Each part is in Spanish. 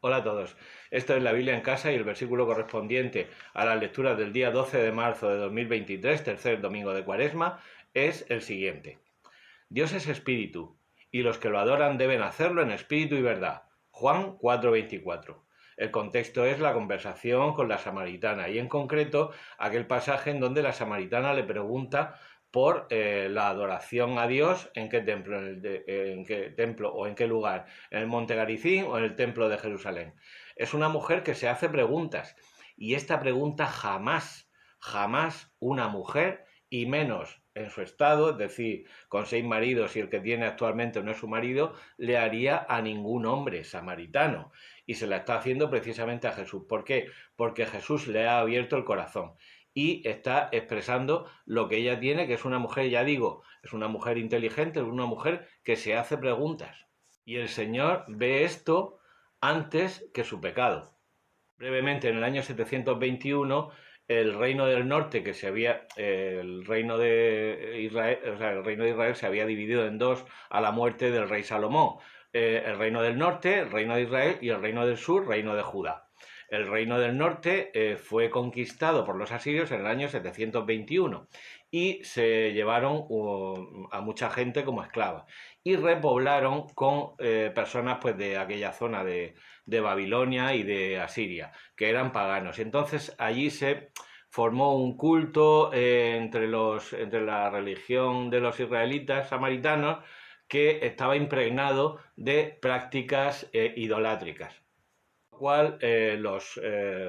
Hola a todos. Esto es la Biblia en casa y el versículo correspondiente a las lecturas del día 12 de marzo de 2023, tercer domingo de Cuaresma, es el siguiente. Dios es espíritu, y los que lo adoran deben hacerlo en espíritu y verdad. Juan 4:24. El contexto es la conversación con la samaritana y en concreto aquel pasaje en donde la samaritana le pregunta por la adoración a Dios, en qué templo, en qué templo o en qué lugar, en el Monte Garicín o en el templo de Jerusalén. Es una mujer que se hace preguntas y esta pregunta jamás una mujer, y menos en su estado, es decir, con 6 maridos y el que tiene actualmente no es su marido, le haría a ningún hombre samaritano. Y se la está haciendo precisamente a Jesús. ¿Por qué? Porque Jesús le ha abierto el corazón y está expresando lo que ella tiene, que es una mujer, ya digo, es una mujer inteligente, es una mujer que se hace preguntas. Y el Señor ve esto antes que su pecado. Brevemente, en el año 721, el reino del norte, el reino de Israel, el reino de Israel se había dividido en dos a la muerte del rey Salomón. El reino del norte, el reino de Israel, y el reino del sur, reino de Judá. El reino del norte fue conquistado por los asirios en el año 721 y se llevaron a mucha gente como esclava y repoblaron con personas pues de aquella zona de Babilonia y de Asiria, que eran paganos. Y entonces allí se formó un culto entre la religión de los israelitas samaritanos que estaba impregnado de prácticas idolátricas. Cual los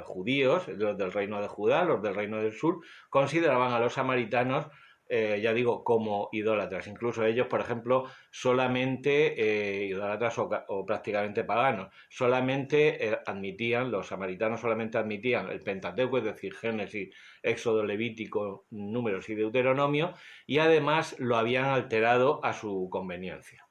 judíos, los del reino de Judá, los del reino del sur, consideraban a los samaritanos, ya digo, como idólatras. Incluso ellos, por ejemplo, solamente idólatras o prácticamente paganos, solamente los samaritanos solamente admitían el Pentateuco, es decir, Génesis, Éxodo, Levítico, Números y Deuteronomio, y además lo habían alterado a su conveniencia.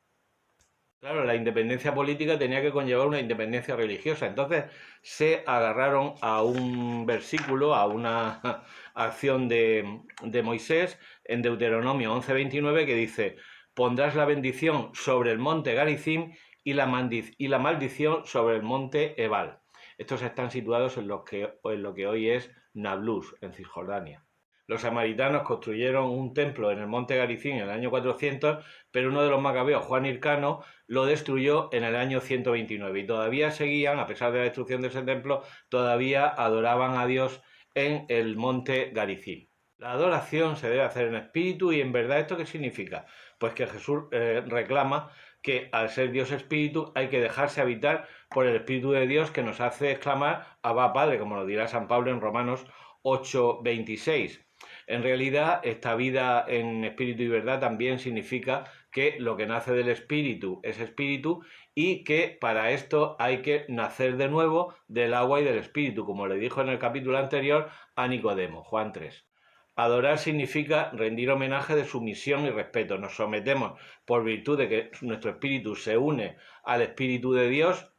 Claro, la independencia política tenía que conllevar una independencia religiosa. Entonces se agarraron a un versículo, a una acción de Moisés en Deuteronomio 11:29 que dice: pondrás la bendición sobre el monte Garizim y la maldición sobre el monte Ebal. Estos están situados en lo que hoy es Nablus, en Cisjordania. Los samaritanos construyeron un templo en el monte Garicín en el año 400, pero uno de los macabeos, Juan Hircano, lo destruyó en el año 129 y todavía seguían, a pesar de la destrucción de ese templo, todavía adoraban a Dios en el monte Garicín. La adoración se debe hacer en espíritu y en verdad. ¿Esto qué significa? Pues que Jesús reclama que al ser Dios espíritu hay que dejarse habitar por el Espíritu de Dios, que nos hace exclamar Abba Padre, como lo dirá San Pablo en Romanos 8:26. En realidad, esta vida en espíritu y verdad también significa que lo que nace del espíritu es espíritu y que para esto hay que nacer de nuevo del agua y del espíritu, como le dijo en el capítulo anterior a Nicodemo, Juan 3. Adorar significa rendir homenaje de sumisión y respeto. Nos sometemos por virtud de que nuestro espíritu se une al espíritu de Dios.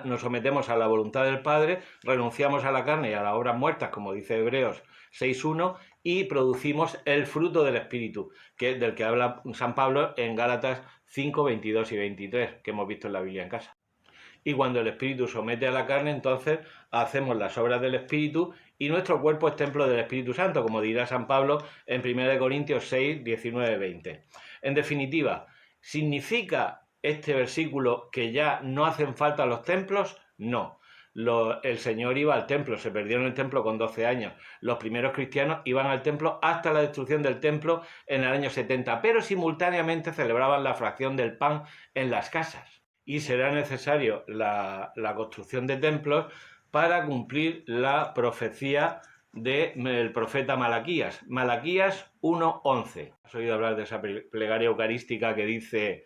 Nos sometemos a la voluntad del Padre, renunciamos a la carne y a las obras muertas, como dice Hebreos 6:1, y producimos el fruto del Espíritu, del que habla San Pablo en Gálatas 5:22 y 23, que hemos visto en la Biblia en casa. Y cuando el Espíritu somete a la carne, entonces hacemos las obras del Espíritu y nuestro cuerpo es templo del Espíritu Santo, como dirá San Pablo en 1 Corintios 6:19-20. En definitiva, ¿significa este versículo que ya no hacen falta los templos? No. El Señor iba al templo, se perdió en el templo con 12 años. Los primeros cristianos iban al templo hasta la destrucción del templo en el año 70, pero simultáneamente celebraban la fracción del pan en las casas. Y será necesario la construcción de templos para cumplir la profecía del profeta Malaquías. Malaquías 1:11. ¿Has oído hablar de esa plegaria eucarística que dice: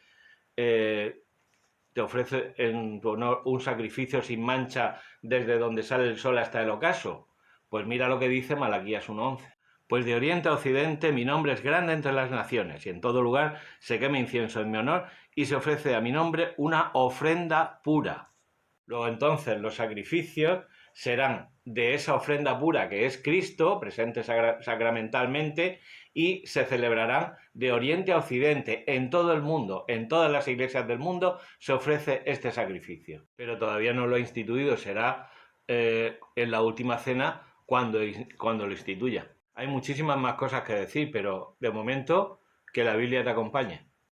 te ofrece en tu honor un sacrificio sin mancha desde donde sale el sol hasta el ocaso? Pues mira lo que dice Malaquías 1:11. Pues de oriente a occidente mi nombre es grande entre las naciones, y en todo lugar se quema incienso en mi honor, y se ofrece a mi nombre una ofrenda pura. Luego entonces los sacrificios serán de esa ofrenda pura que es Cristo, presente sacramentalmente, y se celebrarán de oriente a occidente en todo el mundo, en todas las iglesias del mundo se ofrece este sacrificio. Pero todavía no lo ha instituido, será en la última cena cuando lo instituya. Hay muchísimas más cosas que decir, pero de momento que la Biblia te acompañe.